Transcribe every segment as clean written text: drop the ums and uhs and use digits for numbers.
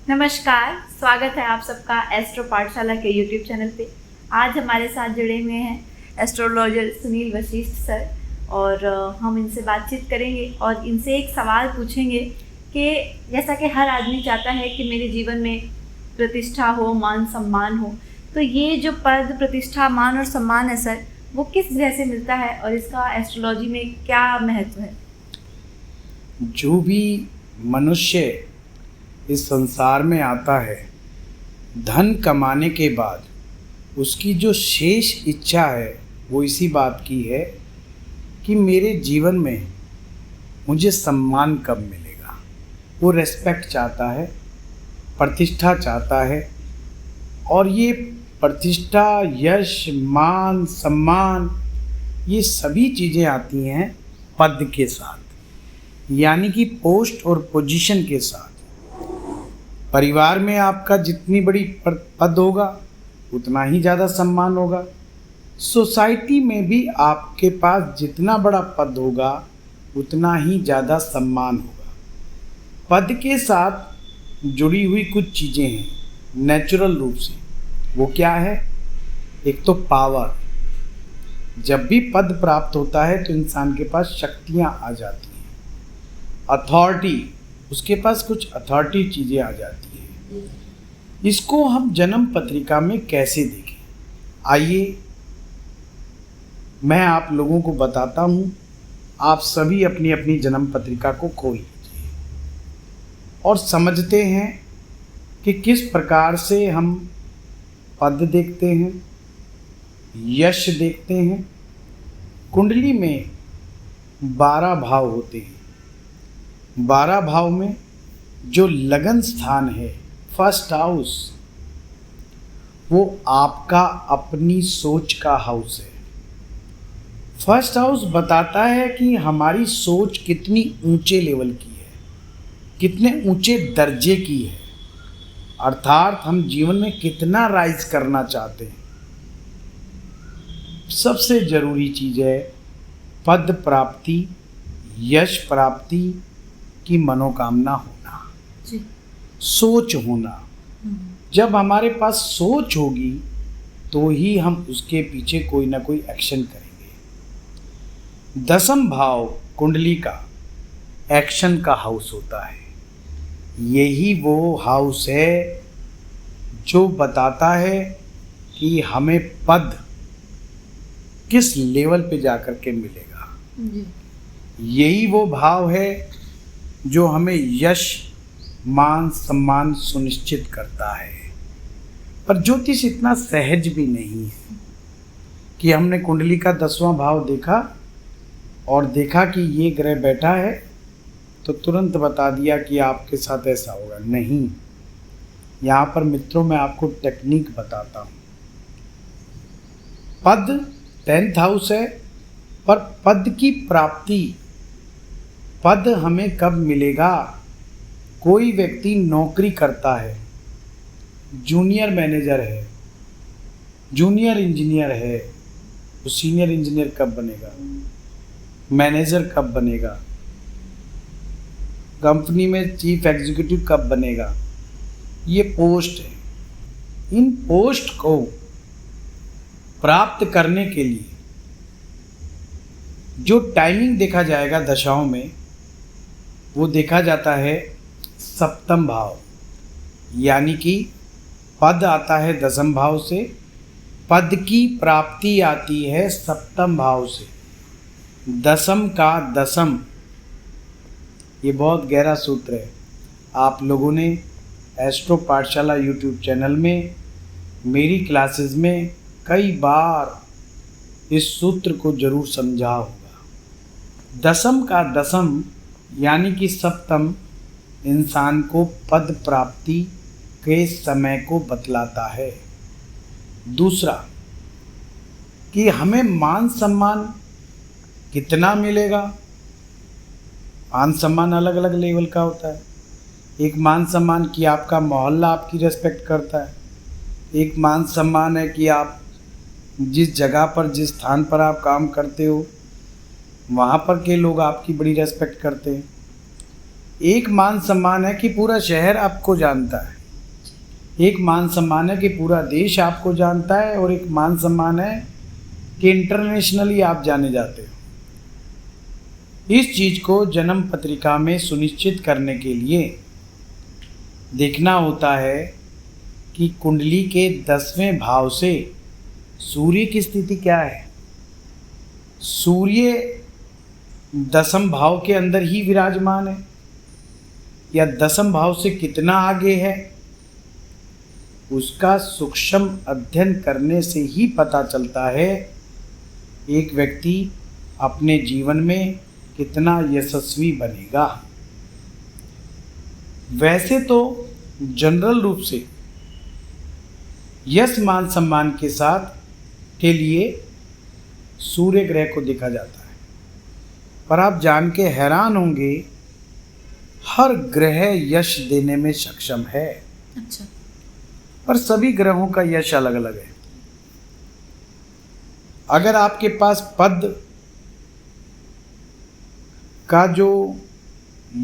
नमस्कार, स्वागत है आप सबका एस्ट्रो पाठशाला के यूट्यूब चैनल पे। आज हमारे साथ जुड़े हुए हैं एस्ट्रोलॉजर सुनील वशिष्ठ सर और हम इनसे बातचीत करेंगे और इनसे एक सवाल पूछेंगे कि जैसा कि हर आदमी चाहता है कि मेरे जीवन में प्रतिष्ठा हो, मान सम्मान हो, तो ये जो पद, प्रतिष्ठा, मान और सम्मान है सर, वो किस ग्रह से मिलता है और इसका एस्ट्रोलॉजी में क्या महत्व है? जो भी मनुष्य इस संसार में आता है, धन कमाने के बाद उसकी जो शेष इच्छा है वो इसी बात की है कि मेरे जीवन में मुझे सम्मान कब मिलेगा। वो रेस्पेक्ट चाहता है, प्रतिष्ठा चाहता है और ये प्रतिष्ठा, यश, मान, सम्मान, ये सभी चीज़ें आती हैं पद के साथ, यानी कि पोस्ट और पोजीशन के साथ। परिवार में आपका जितनी बड़ी पद होगा उतना ही ज़्यादा सम्मान होगा। सोसाइटी में भी आपके पास जितना बड़ा पद होगा उतना ही ज़्यादा सम्मान होगा। पद के साथ जुड़ी हुई कुछ चीज़ें हैं नेचुरल रूप से। वो क्या है? एक तो पावर। जब भी पद प्राप्त होता है तो इंसान के पास शक्तियाँ आ जाती हैं। अथॉरिटी, उसके पास कुछ अथॉरिटी चीज़ें आ जाती हैं। इसको हम जन्म पत्रिका में कैसे देखें? आइए मैं आप लोगों को बताता हूँ। आप सभी अपनी अपनी जन्म पत्रिका को खोल लीजिए और समझते हैं कि किस प्रकार से हम पद देखते हैं, यश देखते हैं। कुंडली में 12 भाव होते हैं। 12 भाव में जो लगन स्थान है, फर्स्ट हाउस, वो आपका अपनी सोच का हाउस है। फर्स्ट हाउस बताता है कि हमारी सोच कितनी ऊंचे लेवल की है, कितने ऊंचे दर्जे की है, अर्थात हम जीवन में कितना राइज करना चाहते हैं। सबसे ज़रूरी चीज़ है पद प्राप्ति, यश प्राप्ति की मनोकामना होना जी। सोच होना। जब हमारे पास सोच होगी तो ही हम उसके पीछे कोई ना कोई एक्शन करेंगे। 10वां भाव कुंडली का एक्शन का हाउस होता है। यही वो हाउस है जो बताता है कि हमें पद किस लेवल पे जाकर के मिलेगा जी। यही वो भाव है जो हमें यश, मान, सम्मान सुनिश्चित करता है। पर ज्योतिष इतना सहज भी नहीं है कि हमने कुंडली का 10वां भाव देखा और देखा कि ये ग्रह बैठा है तो तुरंत बता दिया कि आपके साथ ऐसा होगा। नहीं, यहाँ पर मित्रों मैं आपको टेक्निक बताता हूँ। पद 10th हाउस है, पर पद की प्राप्ति, पद हमें कब मिलेगा? कोई व्यक्ति नौकरी करता है, जूनियर मैनेजर है, जूनियर इंजीनियर है, तो सीनियर इंजीनियर कब बनेगा? मैनेजर कब बनेगा? कंपनी में चीफ एग्जीक्यूटिव कब बनेगा? ये पोस्ट है। इन पोस्ट को प्राप्त करने के लिए जो टाइमिंग देखा जाएगा दशाओं में, वो देखा जाता है 7वां भाव, यानी कि पद आता है 10वें भाव से, पद की प्राप्ति आती है 7वें भाव से। 10वीं का 10वीं, ये बहुत गहरा सूत्र है। आप लोगों ने एस्ट्रो पाठशाला यूट्यूब चैनल में मेरी क्लासेस में कई बार इस सूत्र को जरूर समझा होगा। 10वीं का 10वीं यानी कि 7वीं इंसान को पद प्राप्ति के समय को बतलाता है। दूसरा कि हमें मान सम्मान कितना मिलेगा। मान सम्मान अलग अलग लेवल का होता है। एक मान सम्मान कि आपका मोहल्ला आपकी रेस्पेक्ट करता है। एक मान सम्मान है कि आप जिस जगह पर, जिस स्थान पर आप काम करते हो, वहाँ पर के लोग आपकी बड़ी रेस्पेक्ट करते हैं। एक मान सम्मान है कि पूरा शहर आपको जानता है। एक मान सम्मान है कि पूरा देश आपको जानता है, और एक मान सम्मान है कि इंटरनेशनली आप जाने जाते हो। इस चीज़ को जन्म पत्रिका में सुनिश्चित करने के लिए देखना होता है कि कुंडली के 10वें भाव से सूर्य की स्थिति क्या है। सूर्य 10म भाव के अंदर ही विराजमान है या 10म भाव से कितना आगे है, उसका सूक्ष्म अध्ययन करने से ही पता चलता है एक व्यक्ति अपने जीवन में कितना यशस्वी बनेगा। वैसे तो जनरल रूप से यश मान सम्मान के साथ के लिए सूर्य ग्रह को देखा जाता है, पर आप जान के हैरान होंगे हर ग्रह यश देने में सक्षम है। अच्छा। पर सभी ग्रहों का यश अलग अलग है। अगर आपके पास पद का जो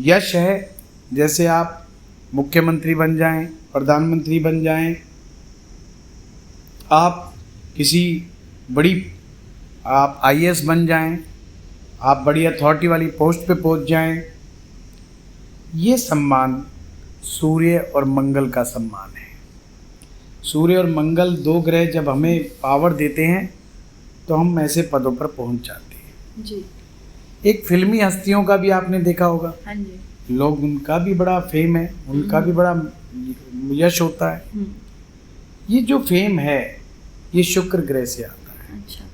यश है, जैसे आप मुख्यमंत्री बन जाएं, प्रधानमंत्री बन जाएं, आप किसी बड़ी आप आईएएस बन जाएं, आप बड़ी अथॉरिटी वाली पोस्ट पे पहुंच जाएं, ये सम्मान सूर्य और मंगल का सम्मान है। सूर्य और मंगल 2 ग्रह जब हमें पावर देते हैं तो हम ऐसे पदों पर पहुंच जाते हैं जी। एक फिल्मी हस्तियों का भी आपने देखा होगा। हाँ जी। लोग, उनका भी बड़ा फेम है, उनका भी बड़ा यश होता है। ये जो फेम है ये शुक्र ग्रह से आता है। अच्छा।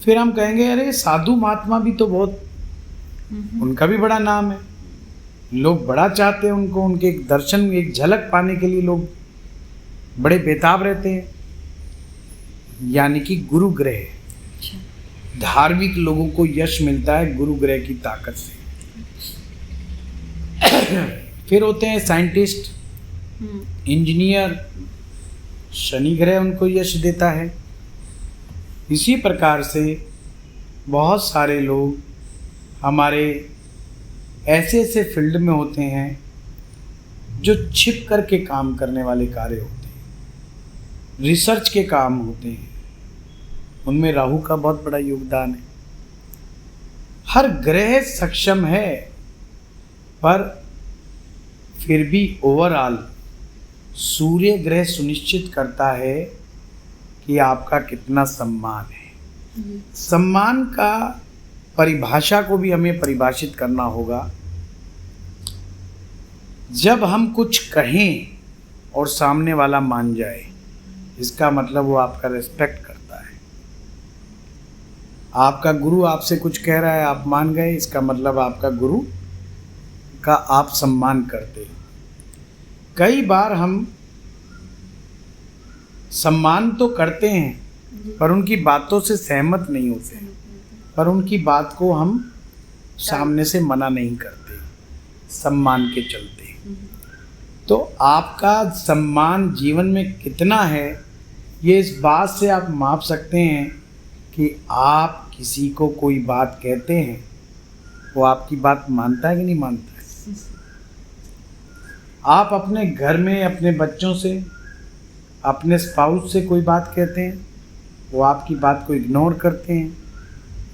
फिर हम कहेंगे अरे साधु महात्मा भी तो बहुत, उनका भी बड़ा नाम है, लोग बड़ा चाहते हैं उनको, उनके एक दर्शन, एक झलक पाने के लिए लोग बड़े बेताब रहते हैं। यानी कि गुरु ग्रह, अच्छा। धार्मिक लोगों को यश मिलता है गुरु ग्रह की ताकत से। फिर होते हैं साइंटिस्ट, इंजीनियर, शनि ग्रह उनको यश देता है। इसी प्रकार से बहुत सारे लोग हमारे ऐसे ऐसे फील्ड में होते हैं जो छिप करके काम करने वाले कार्य होते हैं, रिसर्च के काम होते हैं, उनमें राहु का बहुत बड़ा योगदान है। हर ग्रह सक्षम है, पर फिर भी ओवरऑल सूर्य ग्रह सुनिश्चित करता है कि आपका कितना सम्मान है। सम्मान का परिभाषा को भी हमें परिभाषित करना होगा। जब हम कुछ कहें और सामने वाला मान जाए, इसका मतलब वो आपका रिस्पेक्ट करता है। आपका गुरु आपसे कुछ कह रहा है, आप मान गए, इसका मतलब आपका गुरु का आप सम्मान करते हो। कई बार हम सम्मान तो करते हैं पर उनकी बातों से सहमत नहीं होते, पर उनकी बात को हम सामने से मना नहीं करते सम्मान के चलते। तो आपका सम्मान जीवन में कितना है, ये इस बात से आप माप सकते हैं कि आप किसी को कोई बात कहते हैं, वो आपकी बात मानता है कि नहीं मानता है। आप अपने घर में अपने बच्चों से, अपने स्पाउस से कोई बात कहते हैं, वो आपकी बात को इग्नोर करते हैं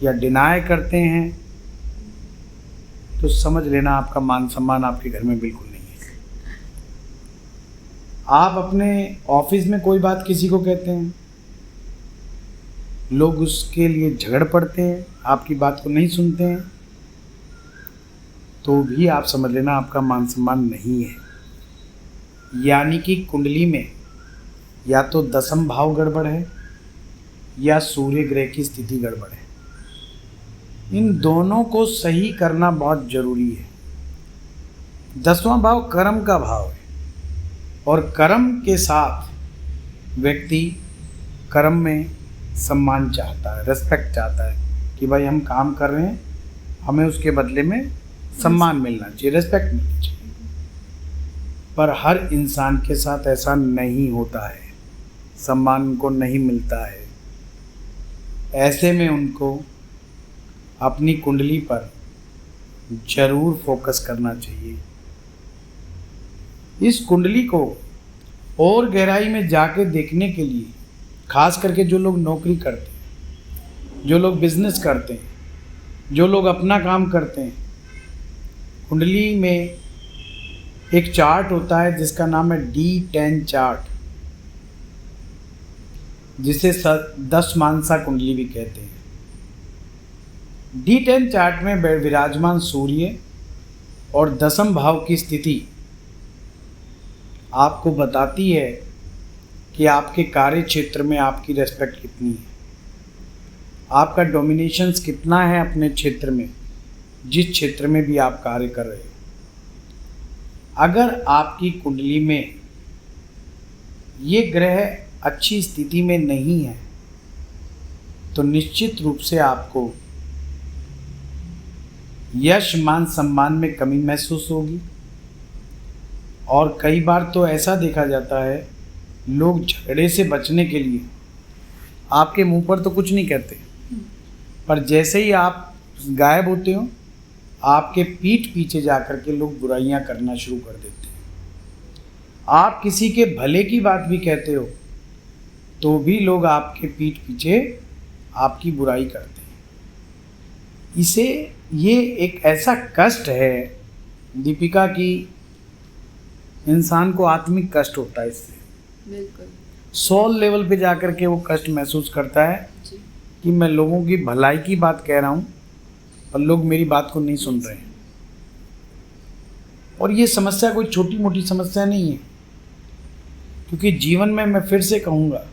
या डिनाई करते हैं, तो समझ लेना आपका मान सम्मान आपके घर में बिल्कुल नहीं है। आप अपने ऑफिस में कोई बात किसी को कहते हैं, लोग उसके लिए झगड़ पड़ते हैं, आपकी बात को नहीं सुनते हैं, तो भी आप समझ लेना आपका मान सम्मान नहीं है। यानी कि कुंडली में या तो 10म भाव गड़बड़ है या सूर्य ग्रह की स्थिति गड़बड़ है। इन दोनों को सही करना बहुत जरूरी है। 10वां भाव कर्म का भाव है और कर्म के साथ व्यक्ति कर्म में सम्मान चाहता है, रेस्पेक्ट चाहता है कि भाई हम काम कर रहे हैं, हमें उसके बदले में सम्मान मिलना चाहिए, रेस्पेक्ट मिलनी चाहिए। पर हर इंसान के साथ ऐसा नहीं होता है, सम्मान उनको नहीं मिलता है। ऐसे में उनको अपनी कुंडली पर जरूर फोकस करना चाहिए। इस कुंडली को और गहराई में जाके देखने के लिए, खास करके जो लोग नौकरी करते हैं, जो लोग बिजनेस करते हैं, जो लोग अपना काम करते हैं, कुंडली में एक चार्ट होता है जिसका नाम है D10 चार्ट, जिसे 10 मानसा कुंडली भी कहते हैं। D10 चार्ट में विराजमान सूर्य और 10वें भाव की स्थिति आपको बताती है कि आपके कार्य क्षेत्र में आपकी रेस्पेक्ट कितनी है, आपका डोमिनेशंस कितना है अपने क्षेत्र में, जिस क्षेत्र में भी आप कार्य कर रहे हो। अगर आपकी कुंडली में ये ग्रह अच्छी स्थिति में नहीं है तो निश्चित रूप से आपको यश मान सम्मान में कमी महसूस होगी। और कई बार तो ऐसा देखा जाता है, लोग झगड़े से बचने के लिए आपके मुंह पर तो कुछ नहीं कहते, पर जैसे ही आप गायब होते हो आपके पीठ पीछे जाकर के लोग बुराइयां करना शुरू कर देते हैं। आप किसी के भले की बात भी कहते हो तो भी लोग आपके पीठ पीछे आपकी बुराई करते हैं। ये एक ऐसा कष्ट है दीपिका की, इंसान को आत्मिक कष्ट होता है इससे, बिल्कुल सोल लेवल पे जाकर के वो कष्ट महसूस करता है कि मैं लोगों की भलाई की बात कह रहा हूँ और लोग मेरी बात को नहीं सुन रहे हैं। और ये समस्या कोई छोटी मोटी समस्या नहीं है, क्योंकि जीवन में मैं फिर से कहूँगा,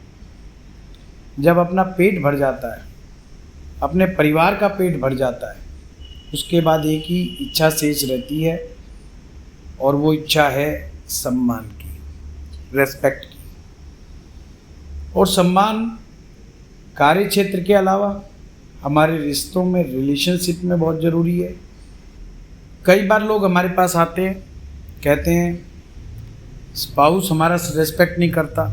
जब अपना पेट भर जाता है, अपने परिवार का पेट भर जाता है, उसके बाद एक ही इच्छा शेष रहती है और वो इच्छा है सम्मान की, रेस्पेक्ट की। और सम्मान कार्य क्षेत्र के अलावा हमारे रिश्तों में, रिलेशनशिप में बहुत ज़रूरी है। कई बार लोग हमारे पास आते हैं, कहते हैं स्पाउस हमारा रेस्पेक्ट नहीं करता,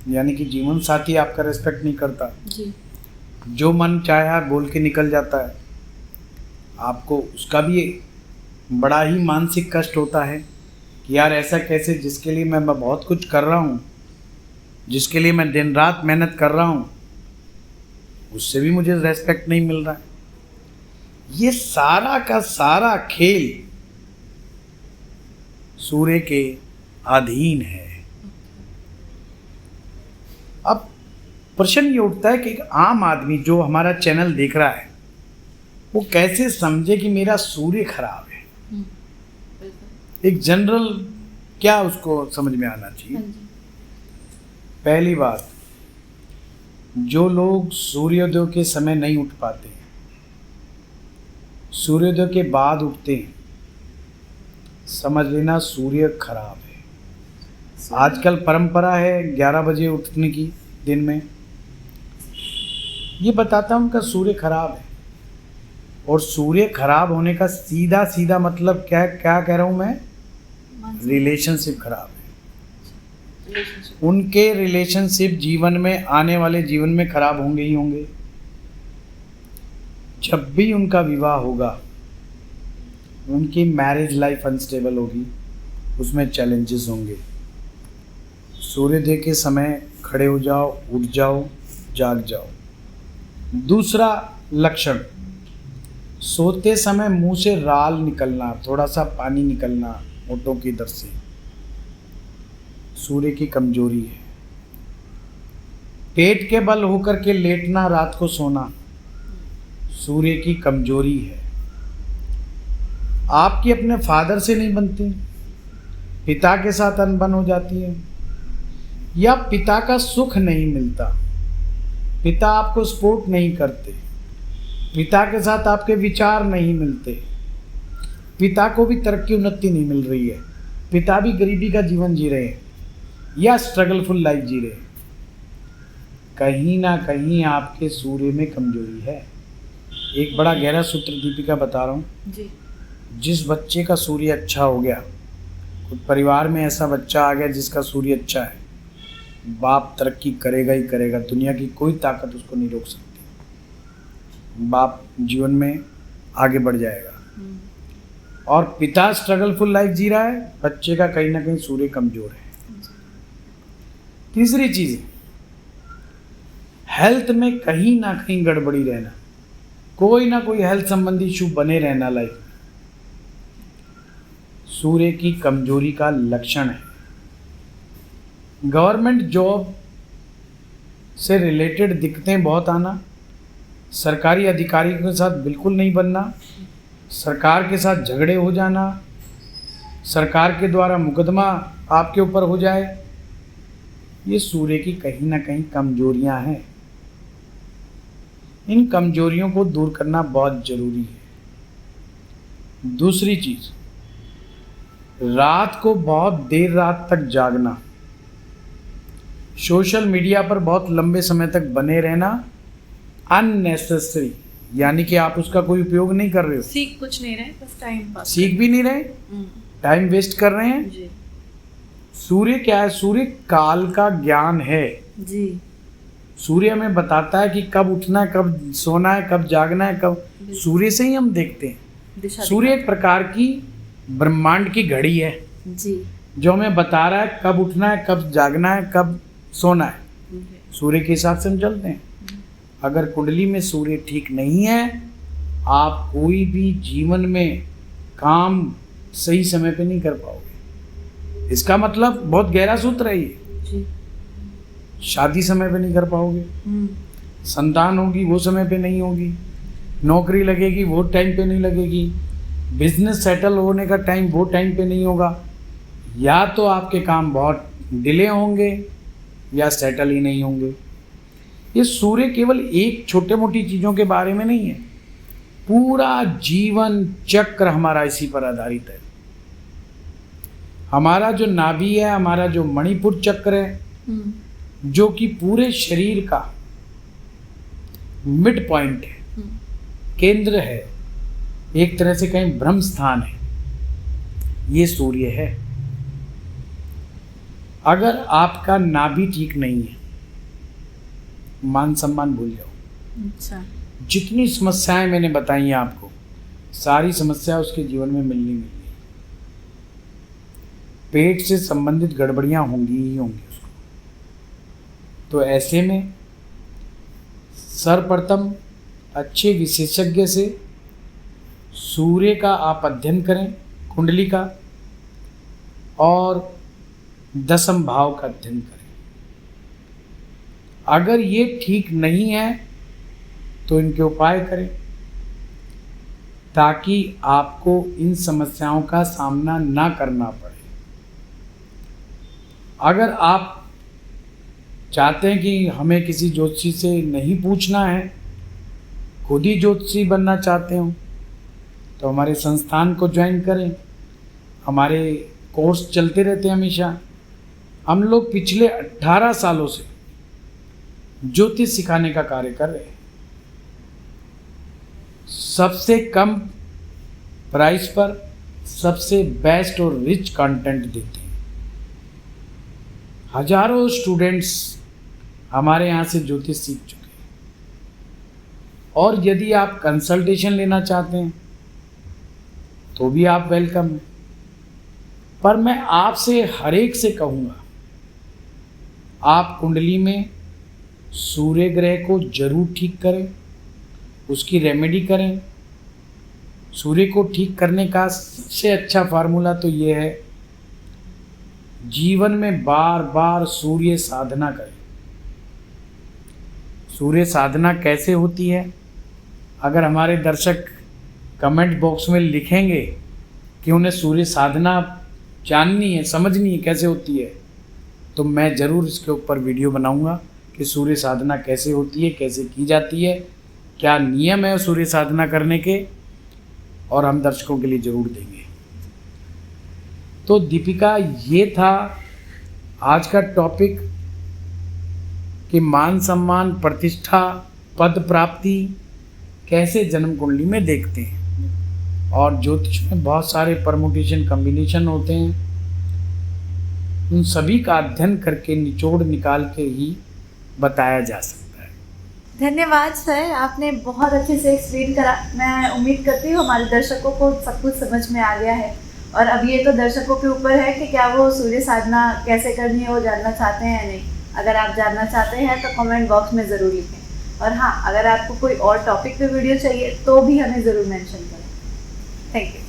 यानी कि जीवन साथी आपका रेस्पेक्ट नहीं करता जी। जो मन चाहा बोल के निकल जाता है। आपको उसका भी बड़ा ही मानसिक कष्ट होता है कि यार ऐसा कैसे, जिसके लिए मैं बहुत कुछ कर रहा हूँ, जिसके लिए मैं दिन रात मेहनत कर रहा हूँ, उससे भी मुझे रेस्पेक्ट नहीं मिल रहा है। ये सारा का सारा खेल सूर्य के अधीन है। अब प्रश्न ये उठता है कि एक आम आदमी जो हमारा चैनल देख रहा है वो कैसे समझे कि मेरा सूर्य खराब है। एक जनरल क्या उसको समझ में आना चाहिए। पहली बात, जो लोग सूर्योदय के समय नहीं उठ पाते, सूर्योदय के बाद उठते हैं, समझ लेना सूर्य खराब है। आजकल परंपरा है 11 बजे उठने की दिन में, ये बताता हूँ उनका सूर्य खराब है। और सूर्य खराब होने का सीधा सीधा मतलब क्या कह रहा हूँ मैं, रिलेशनशिप खराब है। उनके रिलेशनशिप जीवन में, आने वाले जीवन में खराब होंगे ही होंगे। जब भी उनका विवाह होगा, उनकी मैरिज लाइफ अनस्टेबल होगी, उसमें चैलेंजेस होंगे। सूर्योदय के समय खड़े हो जाओ, उठ जाओ, जाग जाओ। दूसरा लक्षण, सोते समय मुंह से राल निकलना, थोड़ा सा पानी निकलना होठों की इधर से, सूर्य की कमजोरी है। पेट के बल होकर के लेटना, रात को सोना, सूर्य की कमजोरी है। आपकी अपने फादर से नहीं बनती, पिता के साथ अनबन हो जाती है, या पिता का सुख नहीं मिलता, पिता आपको सपोर्ट नहीं करते, पिता के साथ आपके विचार नहीं मिलते, पिता को भी तरक्की उन्नति नहीं मिल रही है, पिता भी गरीबी का जीवन जी रहे हैं या स्ट्रगलफुल लाइफ जी रहे हैं, कहीं ना कहीं आपके सूर्य में कमजोरी है। एक बड़ा गहरा सूत्र दीपिका बता रहा हूँ जी। जिस बच्चे का सूर्य अच्छा हो गया, खुद परिवार में ऐसा बच्चा आ गया जिसका सूर्य अच्छा है, बाप तरक्की करेगा ही करेगा, दुनिया की कोई ताकत उसको नहीं रोक सकती। बाप जीवन में आगे बढ़ जाएगा। और पिता स्ट्रगलफुल लाइफ जी रहा है, बच्चे का कहीं ना कहीं सूर्य कमजोर है। तीसरी चीज़, हेल्थ में कहीं ना कहीं गड़बड़ी रहना, कोई ना कोई हेल्थ संबंधी इशू बने रहना लाइफ में, सूर्य की कमजोरी का लक्षण है। गवर्नमेंट जॉब से रिलेटेड दिक्कतें बहुत आना, सरकारी अधिकारियों के साथ बिल्कुल नहीं बनना, सरकार के साथ झगड़े हो जाना, सरकार के द्वारा मुकदमा आपके ऊपर हो जाए, ये सूर्य की कहीं ना कहीं कमजोरियां हैं। इन कमजोरियों को दूर करना बहुत जरूरी है। दूसरी चीज, रात को बहुत देर रात तक जागना, सोशल मीडिया पर बहुत लंबे समय तक बने रहना, अननेसेसरी, यानी कि आप उसका कोई उपयोग नहीं कर रहे हो, सीख कुछ नहीं रहे, बस टाइम पास, सीख भी नहीं रहे, टाइम वेस्ट कर रहे हैं जी। सूर्य क्या है? सूर्य काल का ज्ञान है जी। सूर्य हमें बताता है कि कब उठना है, कब सोना है, कब जागना है, कब, सूर्य से ही हम देखते हैं। दिशा सूर्य एक प्रकार की ब्रह्मांड की घड़ी है जी। जो हमें बता रहा है कब उठना है, कब जागना है, कब सोना है। सूर्य के हिसाब से हम चलते हैं। अगर कुंडली में सूर्य ठीक नहीं है, आप कोई भी जीवन में काम सही समय पे नहीं कर पाओगे। इसका मतलब बहुत गहरा सूत्र है ये। जी। शादी समय पे नहीं कर पाओगे, संतान होगी वो समय पे नहीं होगी, नौकरी लगेगी वो टाइम पे नहीं लगेगी, बिजनेस सेटल होने का टाइम वो टाइम पे नहीं होगा, या तो आपके काम बहुत डिले होंगे या सेटल ही नहीं होंगे। ये सूर्य केवल एक छोटे मोटी चीज़ों के बारे में नहीं है, पूरा जीवन चक्र हमारा इसी पर आधारित है। हमारा जो नाभि है, हमारा जो मणिपुर चक्र है, जो कि पूरे शरीर का मिड पॉइंट है, केंद्र है, एक तरह से कहीं ब्रह्म स्थान है, ये सूर्य है। अगर आपका नाभि ठीक नहीं है, मान सम्मान भूल जाओ। अच्छा। जितनी समस्याएं मैंने बताई हैं आपको, सारी समस्या उसके जीवन में मिलनी है। पेट से संबंधित गड़बड़ियां होंगी ही होंगी उसको। तो ऐसे में सर्वप्रथम अच्छे विशेषज्ञ से सूर्य का आप अध्ययन करें, कुंडली का, और दशम भाव का अध्ययन करें। अगर ये ठीक नहीं है तो इनके उपाय करें, ताकि आपको इन समस्याओं का सामना ना करना पड़े। अगर आप चाहते हैं कि हमें किसी ज्योतिषी से नहीं पूछना है, खुद ही ज्योतिषी बनना चाहते हो, तो हमारे संस्थान को ज्वाइन करें। हमारे कोर्स चलते रहते हैं हमेशा। हम लोग पिछले 18 सालों से ज्योतिष सिखाने का कार्य कर रहे हैं। सबसे कम प्राइस पर सबसे बेस्ट और रिच कंटेंट देते हैं। हजारों स्टूडेंट्स हमारे यहाँ से ज्योतिष सीख चुके हैं। और यदि आप कंसल्टेशन लेना चाहते हैं तो भी आप वेलकम हैं। पर मैं आपसे हर एक से कहूँगा, आप कुंडली में सूर्य ग्रह को जरूर ठीक करें, उसकी रेमेडी करें। सूर्य को ठीक करने का सबसे अच्छा फार्मूला तो ये है, जीवन में बार बार सूर्य साधना करें। सूर्य साधना कैसे होती है? अगर हमारे दर्शक कमेंट बॉक्स में लिखेंगे कि उन्हें सूर्य साधना जाननी है, समझनी है कैसे होती है, तो मैं ज़रूर इसके ऊपर वीडियो बनाऊंगा कि सूर्य साधना कैसे होती है, कैसे की जाती है, क्या नियम है सूर्य साधना करने के, और हम दर्शकों के लिए ज़रूर देंगे। तो दीपिका, ये था आज का टॉपिक कि मान सम्मान, प्रतिष्ठा, पद प्राप्ति कैसे जन्म कुंडली में देखते हैं। और ज्योतिष में बहुत सारे परमुटेशन, कम्बिनेशन होते हैं। उन सभी का अध्ययन करके निचोड़ निकाल के ही बताया जा सकता है। धन्यवाद सर, आपने बहुत अच्छे से एक्सप्लेन करा। मैं उम्मीद करती हूँ हमारे दर्शकों को सब कुछ समझ में आ गया है। और अब ये तो दर्शकों के ऊपर है कि क्या वो सूर्य साधना कैसे करनी है, वो जानना चाहते हैं या नहीं। अगर आप जानना चाहते हैं तो कमेंट बॉक्स में ज़रूर लिखें। और हाँ, अगर आपको कोई और टॉपिक पे वीडियो चाहिए तो भी हमें ज़रूर मेंशन करें। Thank you.